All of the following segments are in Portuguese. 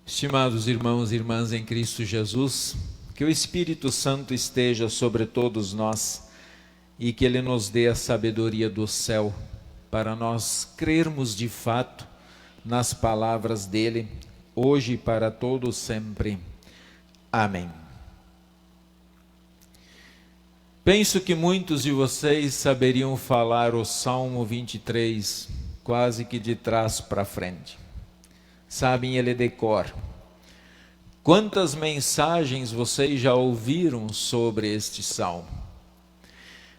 Estimados irmãos e irmãs em Cristo Jesus, que o Espírito Santo esteja sobre todos nós e que Ele nos dê a sabedoria do céu para nós crermos de fato nas palavras dEle, hoje e para todos sempre. Amém. Penso que muitos de vocês saberiam falar o Salmo 23, quase que de trás para frente. Sabem ele de cor. Quantas mensagens vocês já ouviram sobre este salmo?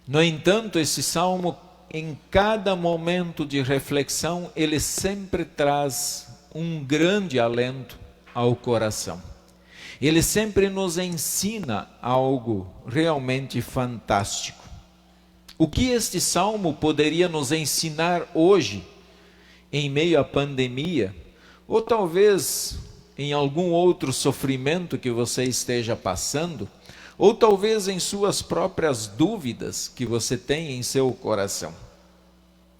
No entanto, esse salmo, em cada momento de reflexão, ele sempre traz um grande alento ao coração. Ele sempre nos ensina algo realmente fantástico. O que este salmo poderia nos ensinar hoje, em meio à pandemia, ou talvez em algum outro sofrimento que você esteja passando, ou talvez em suas próprias dúvidas que você tem em seu coração.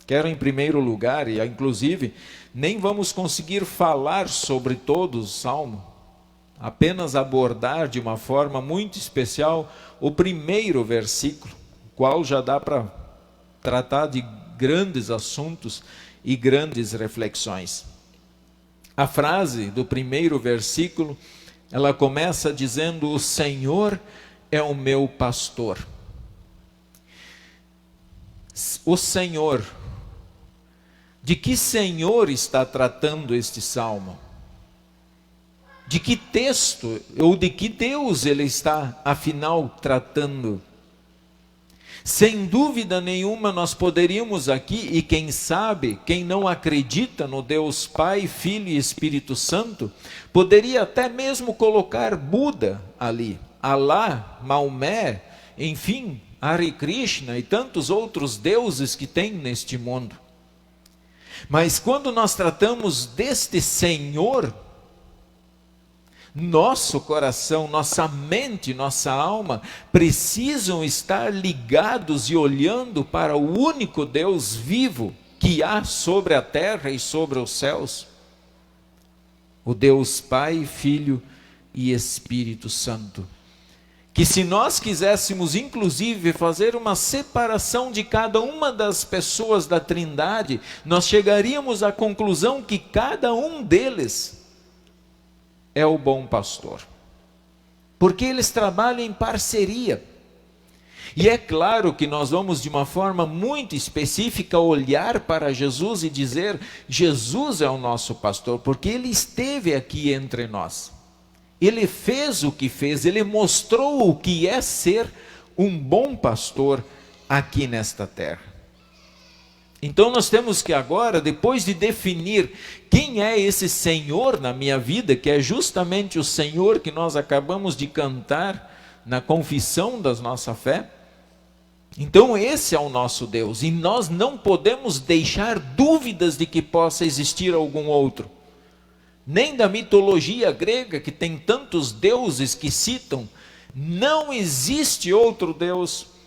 Quero em primeiro lugar, e inclusive nem vamos conseguir falar sobre todo o salmo, apenas abordar de uma forma muito especial o primeiro versículo, qual já dá para tratar de grandes assuntos e grandes reflexões. A frase do primeiro versículo, ela começa dizendo: o Senhor é o meu pastor. O Senhor, de que Senhor está tratando este salmo? De que texto ou de que Deus ele está, afinal, tratando? Sem dúvida nenhuma nós poderíamos aqui, e quem sabe, quem não acredita no Deus Pai, Filho e Espírito Santo, poderia até mesmo colocar Buda ali, Alá, Maomé, enfim, Hare Krishna e tantos outros deuses que tem neste mundo. Mas quando nós tratamos deste Senhor, nosso coração, nossa mente, nossa alma precisam estar ligados e olhando para o único Deus vivo que há sobre a terra e sobre os céus. O Deus Pai, Filho e Espírito Santo. Que se nós quiséssemos inclusive fazer uma separação de cada uma das pessoas da Trindade, nós chegaríamos à conclusão que cada um deles é o bom pastor, porque eles trabalham em parceria. E é claro que nós vamos de uma forma muito específica olhar para Jesus e dizer: Jesus é o nosso pastor, porque Ele esteve aqui entre nós. Ele fez o que fez, Ele mostrou o que é ser um bom pastor aqui nesta terra. Então nós temos que agora, depois de definir quem é esse Senhor na minha vida, que é justamente o Senhor que nós acabamos de cantar na confissão da nossa fé, então esse é o nosso Deus, e nós não podemos deixar dúvidas de que possa existir algum outro, nem da mitologia grega, que tem tantos deuses que citam. Não existe outro Deus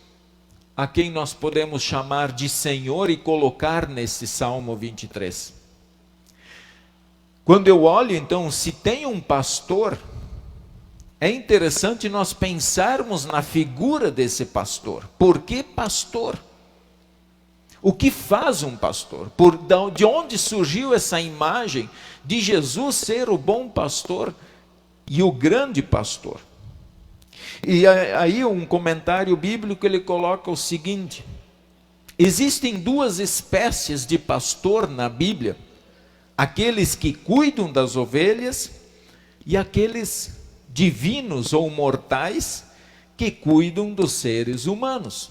a quem nós podemos chamar de Senhor e colocar nesse Salmo 23. Quando eu olho, então, se tem um pastor, é interessante nós pensarmos na figura desse pastor. Por que pastor? O que faz um pastor? De onde surgiu essa imagem de Jesus ser o bom pastor e o grande pastor? E aí um comentário bíblico ele coloca o seguinte: existem duas espécies de pastor na Bíblia, aqueles que cuidam das ovelhas e aqueles divinos ou mortais que cuidam dos seres humanos.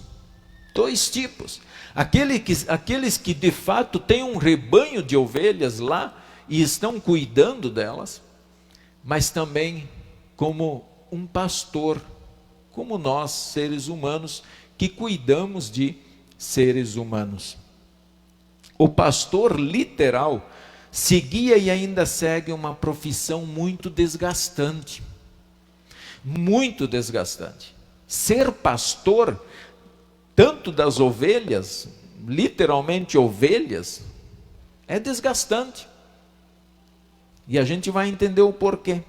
Dois tipos: aqueles que de fato têm um rebanho de ovelhas lá e estão cuidando delas, mas também como um pastor, como nós, seres humanos, que cuidamos de seres humanos. O pastor literal seguia e ainda segue uma profissão muito desgastante. Muito desgastante. Ser pastor, tanto das ovelhas, literalmente ovelhas, é desgastante. E a gente vai entender o porquê.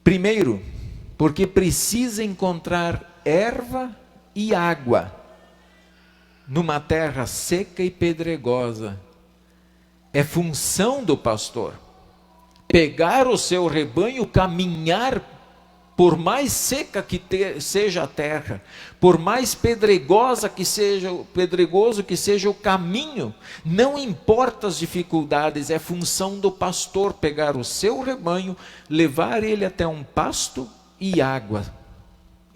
Primeiro, porque precisa encontrar erva e água numa terra seca e pedregosa. É função do pastor pegar o seu rebanho, caminhar, por mais seca que seja a terra, por mais pedregoso que seja o caminho, não importa as dificuldades, é função do pastor pegar o seu rebanho, levar ele até um pasto e água.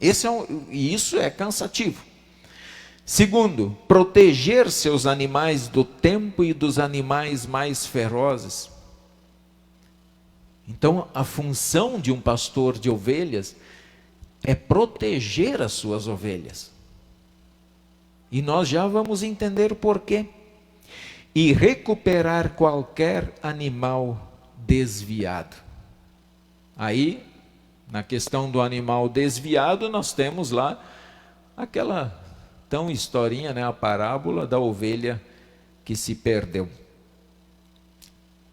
Isso é cansativo. Segundo, proteger seus animais do tempo e dos animais mais ferozes. Então, a função de um pastor de ovelhas é proteger as suas ovelhas. E nós já vamos entender o porquê. E recuperar qualquer animal desviado. Aí, na questão do animal desviado, nós temos lá aquela tão historinha, né, a parábola da ovelha que se perdeu.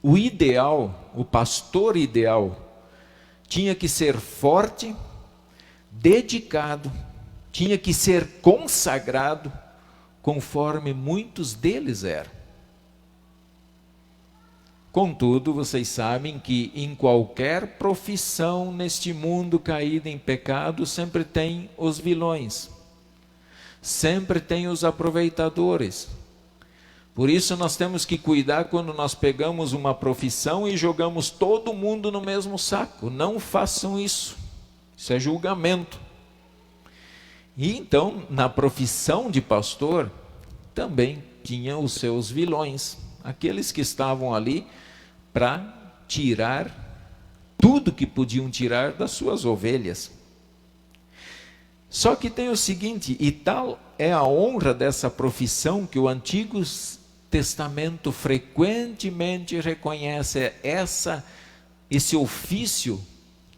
O ideal, o pastor ideal, tinha que ser forte, dedicado, tinha que ser consagrado, conforme muitos deles eram. Contudo, vocês sabem que em qualquer profissão neste mundo caído em pecado, sempre tem os vilões, sempre tem os aproveitadores. Por isso nós temos que cuidar quando nós pegamos uma profissão e jogamos todo mundo no mesmo saco. Não façam isso. Isso é julgamento. E então, na profissão de pastor, também tinha os seus vilões. Aqueles que estavam ali para tirar tudo que podiam tirar das suas ovelhas. Só que tem o seguinte, e tal é a honra dessa profissão que o Antigo Testamento frequentemente reconhece esse ofício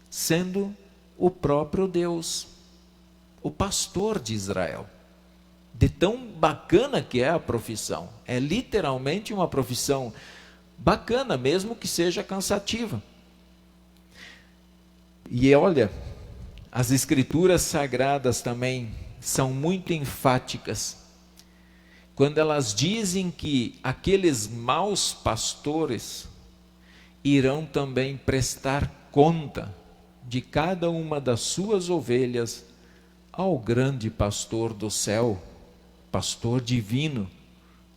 sendo o próprio Deus, o pastor de Israel. De tão bacana que é a profissão. É literalmente uma profissão bacana, mesmo que seja cansativa. E olha, as escrituras sagradas também são muito enfáticas quando elas dizem que aqueles maus pastores irão também prestar conta de cada uma das suas ovelhas ao grande pastor do céu, pastor divino,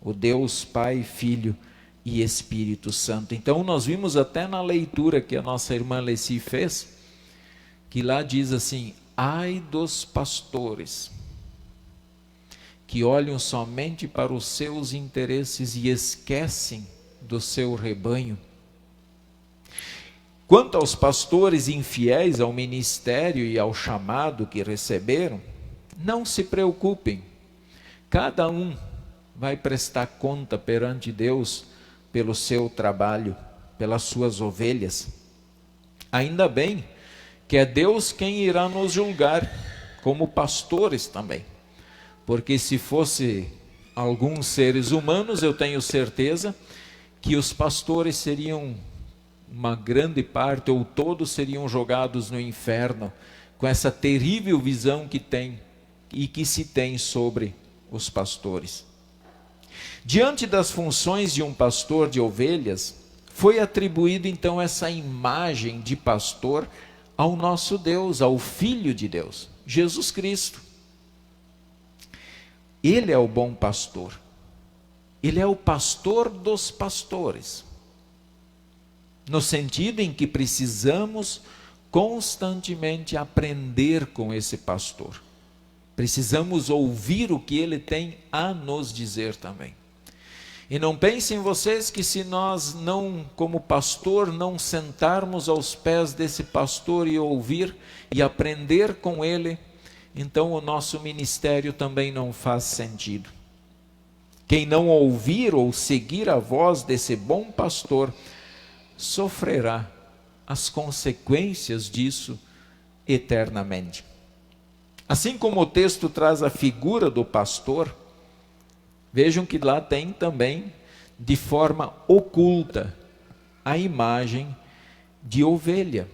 o Deus Pai, Filho e Espírito Santo. Então nós vimos até na leitura que a nossa irmã Leci fez, que lá diz assim: ai dos pastores que olham somente para os seus interesses e esquecem do seu rebanho. Quanto aos pastores infiéis ao ministério e ao chamado que receberam, não se preocupem, cada um vai prestar conta perante Deus pelo seu trabalho, pelas suas ovelhas. Ainda bem que é Deus quem irá nos julgar, como pastores também. Porque se fosse alguns seres humanos, eu tenho certeza que os pastores seriam, uma grande parte ou todos seriam jogados no inferno, com essa terrível visão que tem e que se tem sobre os pastores. Diante das funções de um pastor de ovelhas, foi atribuída então essa imagem de pastor ao nosso Deus, ao Filho de Deus, Jesus Cristo. Ele é o bom pastor. Ele é o pastor dos pastores. No sentido em que precisamos constantemente aprender com esse pastor. Precisamos ouvir o que ele tem a nos dizer também. E não pensem vocês que se nós não, como pastor, não sentarmos aos pés desse pastor e ouvir e aprender com ele, então o nosso ministério também não faz sentido. Quem não ouvir ou seguir a voz desse bom pastor, sofrerá as consequências disso eternamente. Assim como o texto traz a figura do pastor, vejam que lá tem também, de forma oculta, a imagem de ovelha.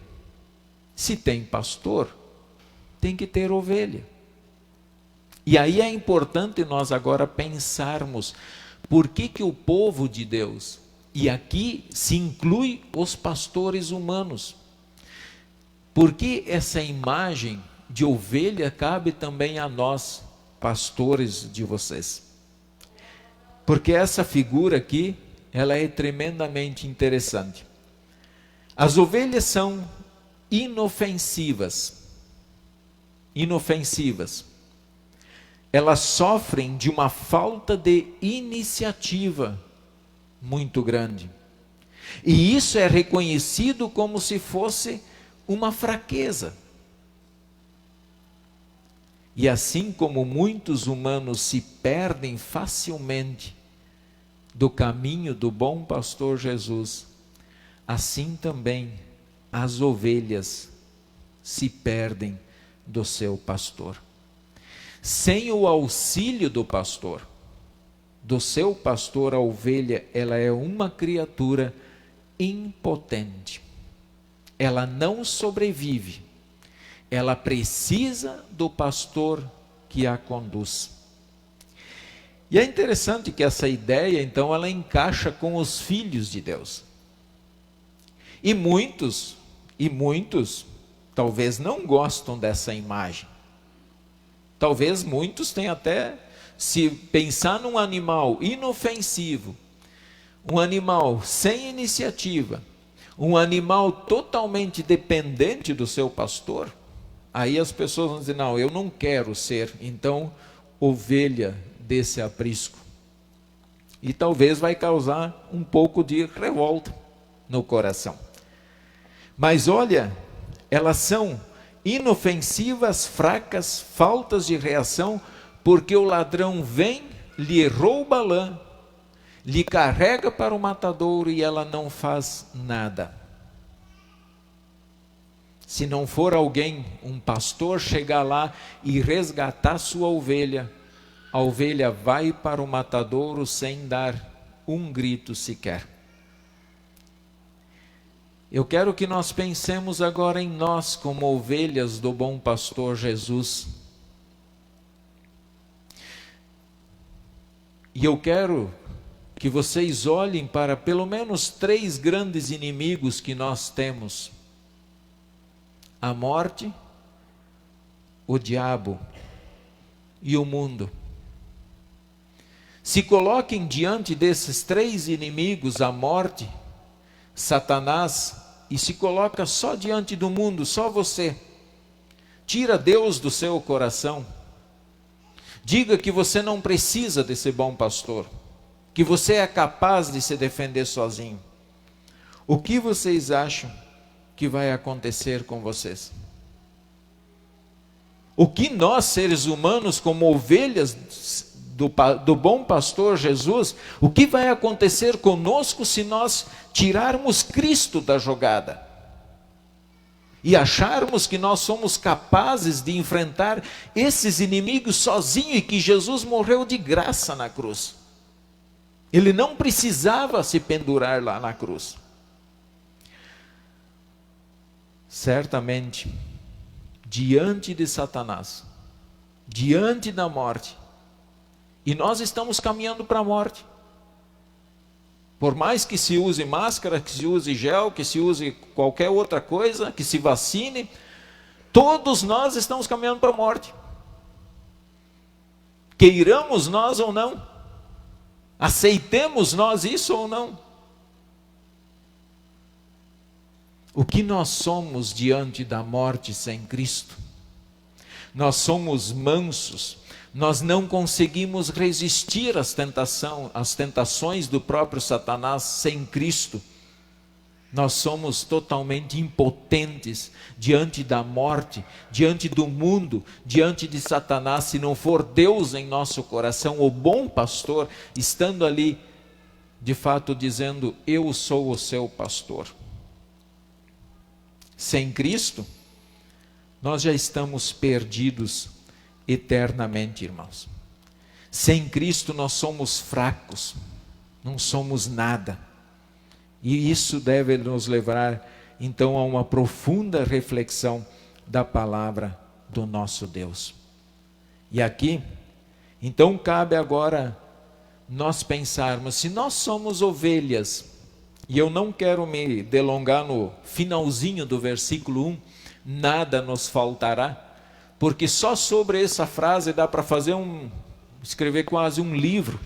Se tem pastor, tem que ter ovelha. E aí é importante nós agora pensarmos por que o povo de Deus, e aqui se inclui os pastores humanos, por que essa imagem de ovelha cabe também a nós, pastores de vocês? Porque essa figura aqui, ela é tremendamente interessante. As ovelhas são inofensivas. Inofensivas. Elas sofrem de uma falta de iniciativa muito grande. E isso é reconhecido como se fosse uma fraqueza. E assim como muitos humanos se perdem facilmente do caminho do bom pastor Jesus, assim também as ovelhas se perdem do seu pastor. Sem o auxílio do pastor, do seu pastor, a ovelha, ela é uma criatura impotente. Ela não sobrevive. Ela precisa do pastor que a conduz. E é interessante que essa ideia, então, ela encaixa com os filhos de Deus. E muitos, talvez não gostam dessa imagem. Talvez muitos tenham até, se pensar num animal inofensivo, um animal sem iniciativa, um animal totalmente dependente do seu pastor, aí as pessoas vão dizer, não, eu não quero ser, então, ovelha desse aprisco. E talvez vai causar um pouco de revolta no coração. Mas olha, elas são inofensivas, fracas, faltas de reação, porque o ladrão vem, lhe rouba a lã, lhe carrega para o matadouro e ela não faz nada. Se não for alguém, um pastor, chegar lá e resgatar sua ovelha, a ovelha vai para o matadouro sem dar um grito sequer. Eu quero que nós pensemos agora em nós como ovelhas do bom pastor Jesus. E eu quero que vocês olhem para pelo menos 3 grandes inimigos que nós temos: a morte, o diabo e o mundo. Se coloquem diante desses 3 inimigos, a morte, Satanás, e se coloca só diante do mundo, só você. Tira Deus do seu coração. Diga que você não precisa desse bom pastor, que você é capaz de se defender sozinho. O que vocês acham que vai acontecer com vocês? O que nós, seres humanos, como ovelhas do bom pastor Jesus, o que vai acontecer conosco se nós tirarmos Cristo da jogada e acharmos que nós somos capazes de enfrentar esses inimigos sozinho e que Jesus morreu de graça na cruz? Ele não precisava se pendurar lá na cruz. Certamente, diante de Satanás, diante da morte, e nós estamos caminhando para a morte. Por mais que se use máscara, que se use gel, que se use qualquer outra coisa, que se vacine, todos nós estamos caminhando para a morte. Queiramos nós ou não, aceitemos nós isso ou não. O que nós somos diante da morte sem Cristo? Nós somos mansos. Nós não conseguimos resistir às tentações do próprio Satanás sem Cristo. Nós somos totalmente impotentes diante da morte, diante do mundo, diante de Satanás, se não for Deus em nosso coração, o bom pastor, estando ali, de fato dizendo, eu sou o seu pastor. Sem Cristo, nós já estamos perdidos eternamente, irmãos. Sem Cristo nós somos fracos, não somos nada. E isso deve nos levar, então, a uma profunda reflexão da palavra do nosso Deus. E aqui, então, cabe agora nós pensarmos, se nós somos ovelhas, e eu não quero me delongar no finalzinho do versículo 1, nada nos faltará, porque só sobre essa frase dá para escrever quase um livro.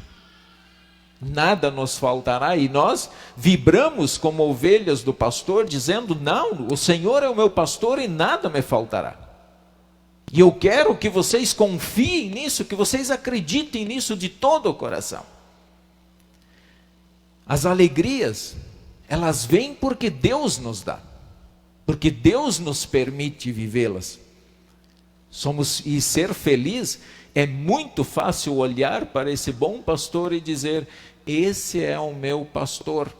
Nada nos faltará, e nós vibramos como ovelhas do pastor, dizendo, não, o Senhor é o meu pastor e nada me faltará. E eu quero que vocês confiem nisso, que vocês acreditem nisso de todo o coração. As alegrias, elas vêm porque Deus nos dá, porque Deus nos permite vivê-las. E ser feliz é muito fácil olhar para esse bom pastor e dizer, esse é o meu pastor.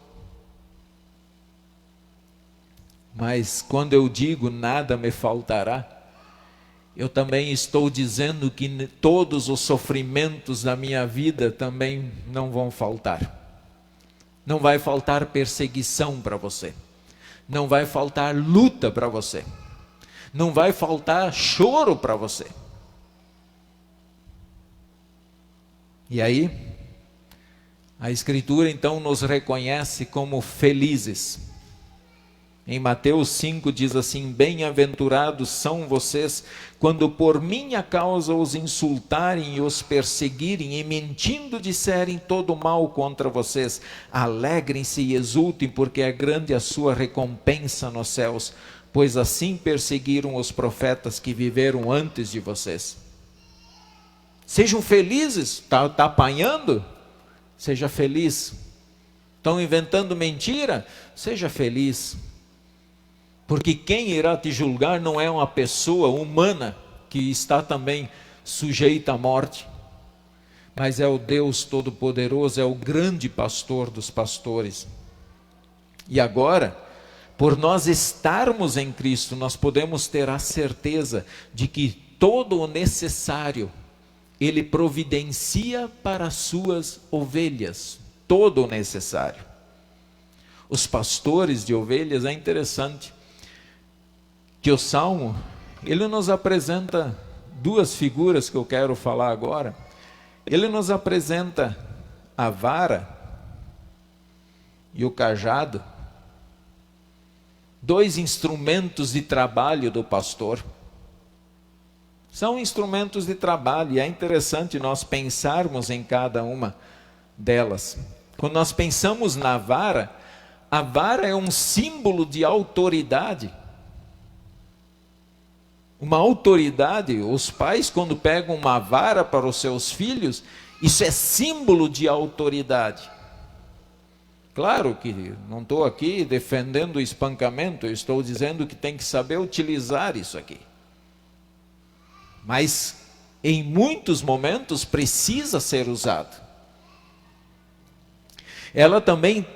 Mas quando eu digo nada me faltará, eu também estou dizendo que todos os sofrimentos da minha vida também não vão faltar. Não vai faltar perseguição para você. Não vai faltar luta para você. Não vai faltar choro para você. E aí, a Escritura então nos reconhece como felizes. Em Mateus 5 diz assim, bem-aventurados são vocês, quando por minha causa os insultarem e os perseguirem, e mentindo disserem todo mal contra vocês. Alegrem-se e exultem, porque é grande a sua recompensa nos céus, pois assim perseguiram os profetas que viveram antes de vocês. Sejam felizes, está apanhando? Seja feliz. Estão inventando mentira? Seja feliz. Porque quem irá te julgar não é uma pessoa humana que está também sujeita à morte, mas é o Deus Todo-Poderoso, é o grande pastor dos pastores. E agora, por nós estarmos em Cristo, nós podemos ter a certeza de que todo o necessário Ele providencia para as suas ovelhas, todo o necessário. Os pastores de ovelhas, é interessante que o Salmo, ele nos apresenta duas figuras que eu quero falar agora. Ele nos apresenta a vara e o cajado, dois instrumentos de trabalho do pastor. São instrumentos de trabalho, e é interessante nós pensarmos em cada uma delas. Quando nós pensamos na vara, a vara é um símbolo de autoridade. Uma autoridade, os pais quando pegam uma vara para os seus filhos, isso é símbolo de autoridade. Claro que não estou aqui defendendo o espancamento, eu estou dizendo que tem que saber utilizar isso aqui. Mas em muitos momentos precisa ser usado. Ela também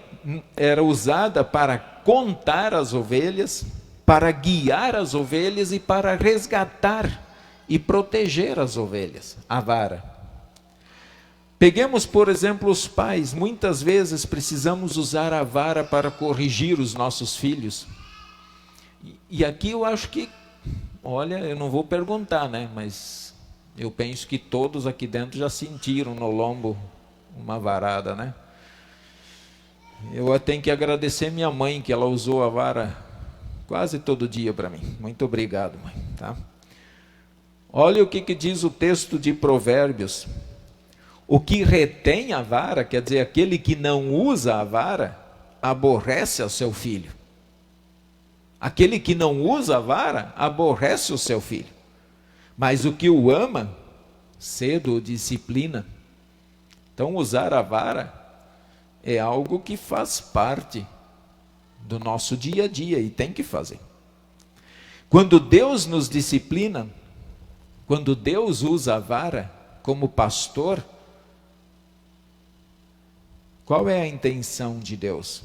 era usada para contar as ovelhas, para guiar as ovelhas e para resgatar e proteger as ovelhas, a vara. Peguemos, por exemplo, os pais. Muitas vezes precisamos usar a vara para corrigir os nossos filhos. E aqui eu acho que, olha, eu não vou perguntar, né? Mas eu penso que todos aqui dentro já sentiram no lombo uma varada, né? Eu tenho que agradecer minha mãe, que ela usou a vara quase todo dia para mim. Muito obrigado, mãe. Tá? Olha o que diz o texto de Provérbios. O que retém a vara, quer dizer, aquele que não usa a vara, aborrece ao seu filho. Aquele que não usa a vara, aborrece o seu filho. Mas o que o ama, cedo o disciplina. Então, usar a vara é algo que faz parte do nosso dia a dia e tem que fazer. Quando Deus nos disciplina, quando Deus usa a vara como pastor, qual é a intenção de Deus?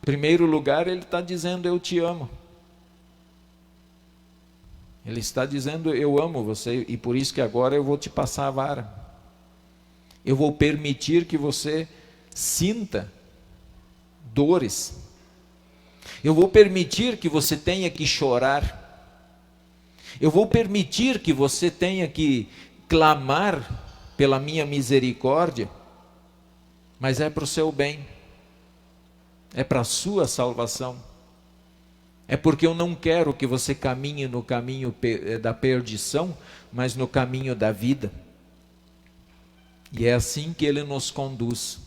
Em primeiro lugar, Ele está dizendo, eu te amo. Ele está dizendo, eu amo você, e por isso que agora eu vou te passar a vara. Eu vou permitir que você sinta dores. Eu vou permitir que você tenha que chorar. Eu vou permitir que você tenha que clamar pela minha misericórdia, mas é para o seu bem, é para a sua salvação. É porque eu não quero que você caminhe no caminho da perdição, mas no caminho da vida. E é assim que Ele nos conduz.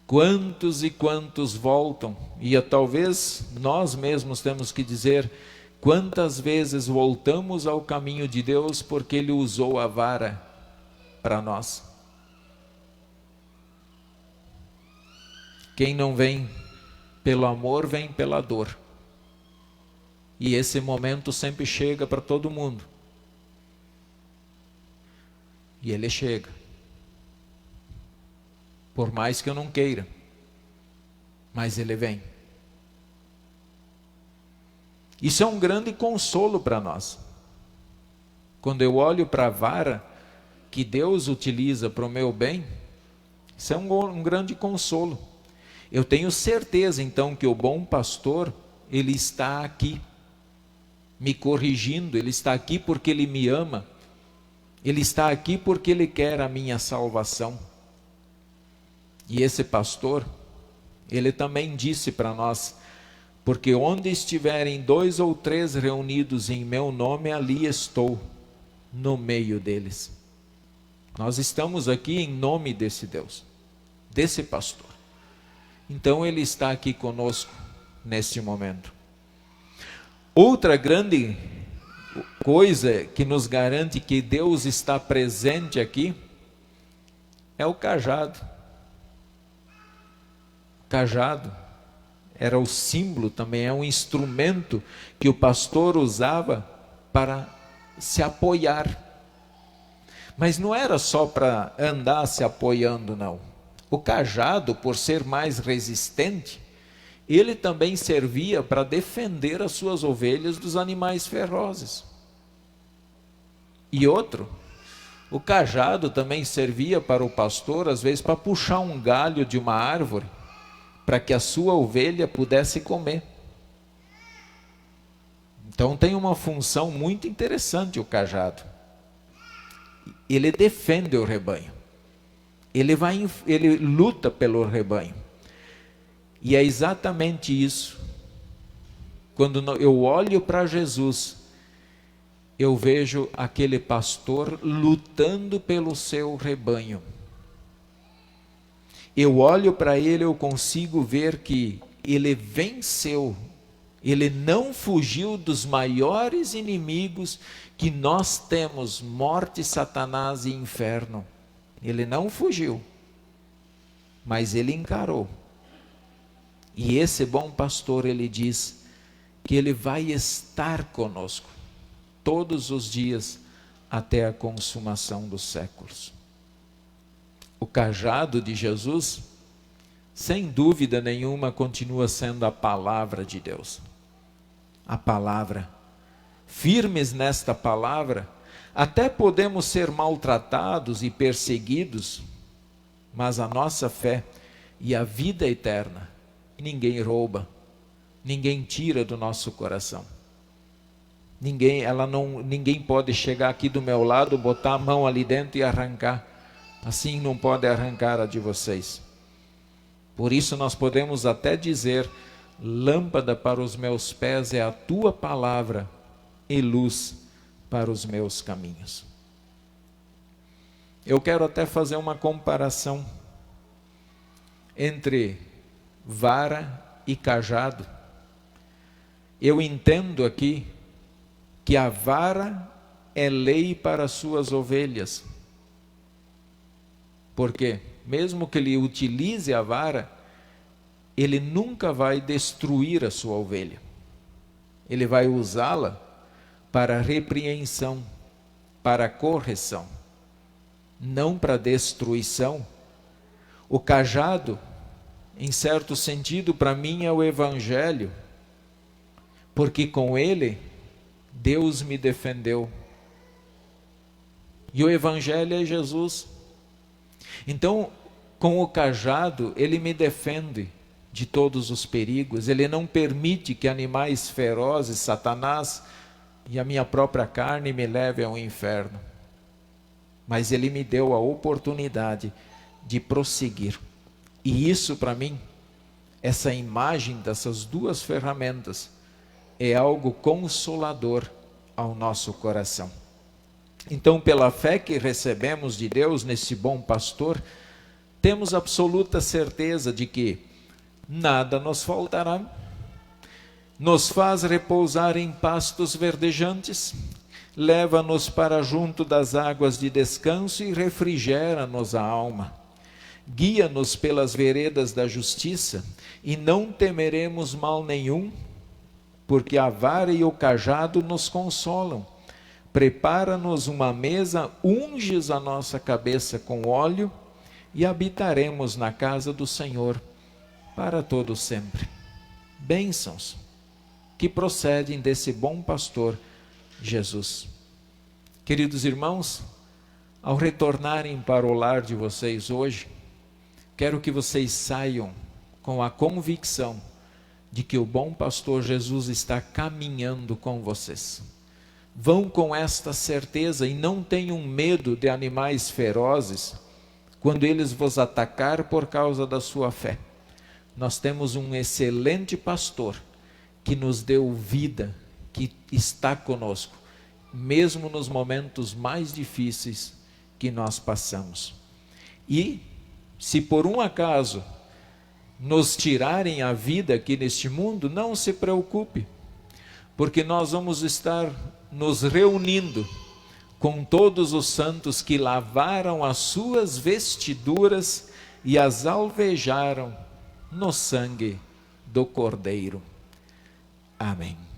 Quantos e quantos voltam, e talvez nós mesmos temos que dizer, quantas vezes voltamos ao caminho de Deus porque Ele usou a vara para nós. Quem não vem pelo amor, vem pela dor. E esse momento sempre chega para todo mundo. E ele chega. Por mais que eu não queira, mas ele vem. Isso é um grande consolo para nós. Quando eu olho para a vara que Deus utiliza para o meu bem, isso é um grande consolo. Eu tenho certeza então que o bom pastor, ele está aqui, me corrigindo, ele está aqui porque ele me ama, ele está aqui porque ele quer a minha salvação. E esse pastor, ele também disse para nós, porque onde estiverem 2 ou 3 reunidos em meu nome, ali estou, no meio deles. Nós estamos aqui em nome desse Deus, desse pastor. Então ele está aqui conosco neste momento. Outra grande coisa que nos garante que Deus está presente aqui é o cajado. Cajado era o símbolo também, é um instrumento que o pastor usava para se apoiar. Mas não era só para andar se apoiando, não. O cajado, por ser mais resistente, ele também servia para defender as suas ovelhas dos animais ferozes. E outro, o cajado também servia para o pastor, às vezes, para puxar um galho de uma árvore, para que a sua ovelha pudesse comer. Então tem uma função muito interessante o cajado. Ele defende o rebanho. Ele luta pelo rebanho. E é exatamente isso. Quando eu olho para Jesus, eu vejo aquele pastor lutando pelo seu rebanho. Eu olho para ele, eu consigo ver que ele venceu, ele não fugiu dos maiores inimigos que nós temos, morte, Satanás e inferno. Ele não fugiu, mas ele encarou. E esse bom pastor, ele diz que ele vai estar conosco todos os dias até a consumação dos séculos. O cajado de Jesus, sem dúvida nenhuma, continua sendo a palavra de Deus. A palavra. Firmes nesta palavra, até podemos ser maltratados e perseguidos, mas a nossa fé e a vida eterna, ninguém rouba, ninguém tira do nosso coração. Ninguém pode chegar aqui do meu lado, botar a mão ali dentro e arrancar. Assim não pode arrancar a de vocês. Por isso nós podemos até dizer, lâmpada para os meus pés é a tua palavra e luz para os meus caminhos. Eu quero até fazer uma comparação entre vara e cajado. Eu entendo aqui que a vara é lei para as suas ovelhas. Porque mesmo que ele utilize a vara, ele nunca vai destruir a sua ovelha. Ele vai usá-la para repreensão, para correção, não para destruição. O cajado, em certo sentido, para mim é o Evangelho, porque com ele Deus me defendeu. E o Evangelho é Jesus. Então, com o cajado, ele me defende de todos os perigos. Ele não permite que animais ferozes, Satanás e a minha própria carne me levem ao inferno. Mas Ele me deu a oportunidade de prosseguir. E isso para mim, essa imagem dessas duas ferramentas, é algo consolador ao nosso coração. Então, pela fé que recebemos de Deus nesse bom pastor, temos absoluta certeza de que nada nos faltará. Nos faz repousar em pastos verdejantes, leva-nos para junto das águas de descanso e refrigera-nos a alma. Guia-nos pelas veredas da justiça e não temeremos mal nenhum, porque a vara e o cajado nos consolam. Prepara-nos uma mesa, unges a nossa cabeça com óleo e habitaremos na casa do Senhor para todo sempre. Bênçãos que procedem desse bom pastor Jesus. Queridos irmãos, ao retornarem para o lar de vocês hoje, quero que vocês saiam com a convicção de que o bom pastor Jesus está caminhando com vocês. Vão com esta certeza e não tenham medo de animais ferozes quando eles vos atacar por causa da sua fé. Nós temos um excelente pastor que nos deu vida, que está conosco, mesmo nos momentos mais difíceis que nós passamos. E, se por um acaso nos tirarem a vida aqui neste mundo, não se preocupe, porque nós vamos estar nos reunindo com todos os santos que lavaram as suas vestiduras e as alvejaram no sangue do Cordeiro. Amém.